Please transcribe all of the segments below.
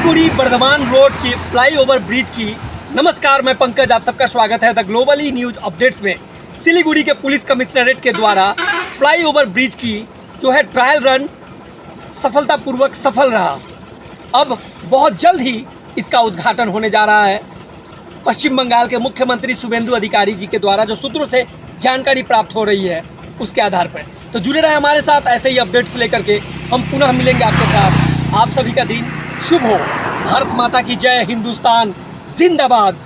Siliguri Bardhaman road की flyover bridge की नमस्कार, मैं पंकज, आप सबका स्वागत है द ग्लोबली न्यूज अपडेट्स में। सिलीगुड़ी के पुलिस कमिश्नरेट के द्वारा फ्लाईओवर ब्रिज की जो है ट्रायल रन सफलतापूर्वक सफल रहा। अब बहुत जल्द ही इसका उद्घाटन होने जा रहा है। पश्चिम बंगाल के मुख्यमंत्री शुभेंदु अधिकारी जी के द्वारा जो सूत्रों से जानकारी प्राप्त हो रही है उसके आधार पर। तो जुड़े रहे हमारे साथ, ऐसे ही अपडेट्स लेकर के हम पुनः मिलेंगे आपके साथ। आप सभी का दिन शुभ हो। भारत माता की जय, हिंदुस्तान जिंदाबाद।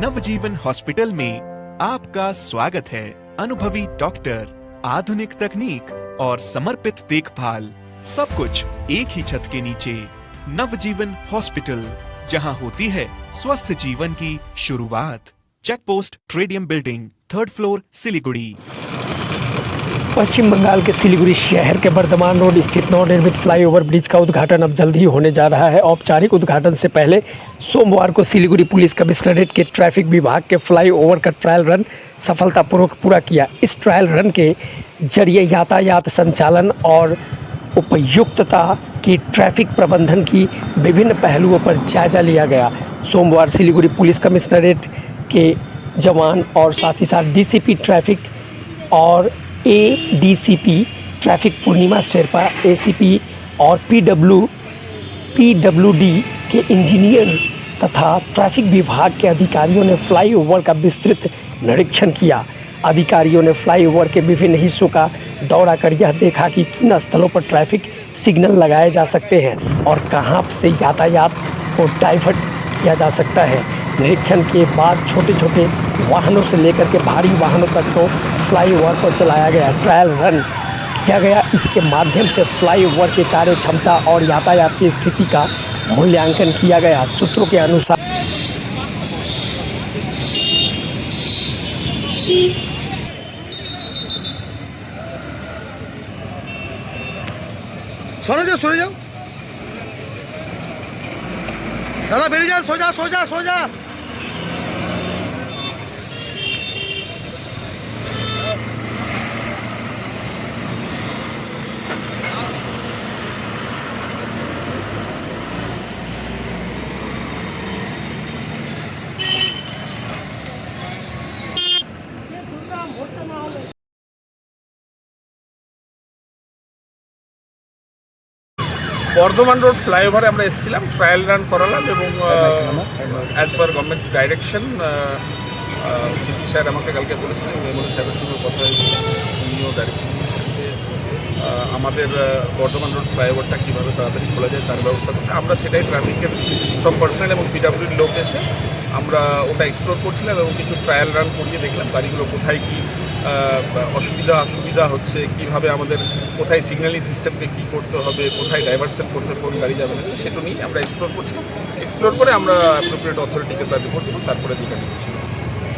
नवजीवन हॉस्पिटल में आपका स्वागत है। अनुभवी डॉक्टर, आधुनिक तकनीक और समर्पित देखभाल, सब कुछ एक ही छत के नीचे। नवजीवन हॉस्पिटल, जहां होती है स्वस्थ जीवन की शुरुआत। चेक पोस्ट ट्रेडियम building, 3rd floor, Siliguri. Paschim Bangal के सिलीगुड़ी शहर के बर्धमान रोड स्थित नवनिर्मित फ्लाईओवर ब्रिज का उद्घाटन अब जल्द ही होने जा रहा है। औपचारिक उद्घाटन से पहले सोमवार को सिलीगुड़ी पुलिस कमिश्नरेट के ट्रैफिक विभाग के फ्लाईओवर का ट्रायल रन सफलतापूर्वक पूरा किया। इस ट्रायल रन के जरिए यातायात संचालन और उपयुक्तता की ट्रैफिक प्रबंधन की विभिन्न पहलुओं पर जायजा लिया गया। सोमवार सिलीगुड़ी पुलिस कमिश्नरेट के जवान और साथ ही साथ डीसीपी ट्रैफिक और एडीसीपी ट्रैफिक पूर्णिमा शेरपा, एसीपी और पीडब्ल्यूडी के इंजीनियर तथा ट्रैफिक विभाग के अधिकारियों ने फ्लाईओवर का विस्तृत निरीक्षण किया। अधिकारियों ने फ्लाईओवर के विभिन्न हिस्सों का दौरा कर यह देखा कि किन स्थलों पर ट्रैफिक सिग्नल लगाए जा सकते हैं और कहां से यातायात को डाइवर्ट किया जा सकता है। निरीक्षण के बाद छोटे छोटे वाहनों से लेकर के भारी वाहनों तक को फ्लाईओवर पर चलाया गया, ट्रायल रन किया गया। इसके माध्यम से फ्लाईओवर की कार्य क्षमता और यातायात की स्थिति का मूल्यांकन किया गया। सूत्रों के अनुसार সরে যাও দাদা, বেরিয়ে যান, সোজা সোজা সোজা। বর্ধমান রোড ফ্লাইওভারে আমরা এসেছিলাম, ট্রায়াল রান করালাম এবং as per government's direction CP sir আমাকে কালকে বলেছিলেন, মেমোরি সাহেবের সঙ্গে কথা হয়েছিল, উনিও ডাইরেকশন আমাদের বর্ধমান রোড ফ্লাইওভারটা কীভাবে তাড়াতাড়ি খোলা যায় তার ব্যবস্থা করতে। আমরা সেটাই ট্রাফিকের সব পার্সোনাল এবং পিডব্লিউডির লোক এসে আমরা ওটা এক্সপ্লোর করছিলাম এবং কিছু ট্রায়াল রান করিয়ে দেখলাম গাড়িগুলো কোথায় কী সুবিধা হচ্ছে, কিভাবে আমাদের কোথায় সিগন্যালিং সিস্টেমকে কী করতে হবে, কোথায় ডাইভারশন করতে হবে, কোন গাড়ি যাবে না, সেটা নিয়ে আমরা এক্সপ্লোর করছিলাম। এক্সপ্লোর করে আমরা অ্যাপ্রোপ্রিয়েট অথরিটিকে তার রিপোর্ট দেবো, তারপরে যেটা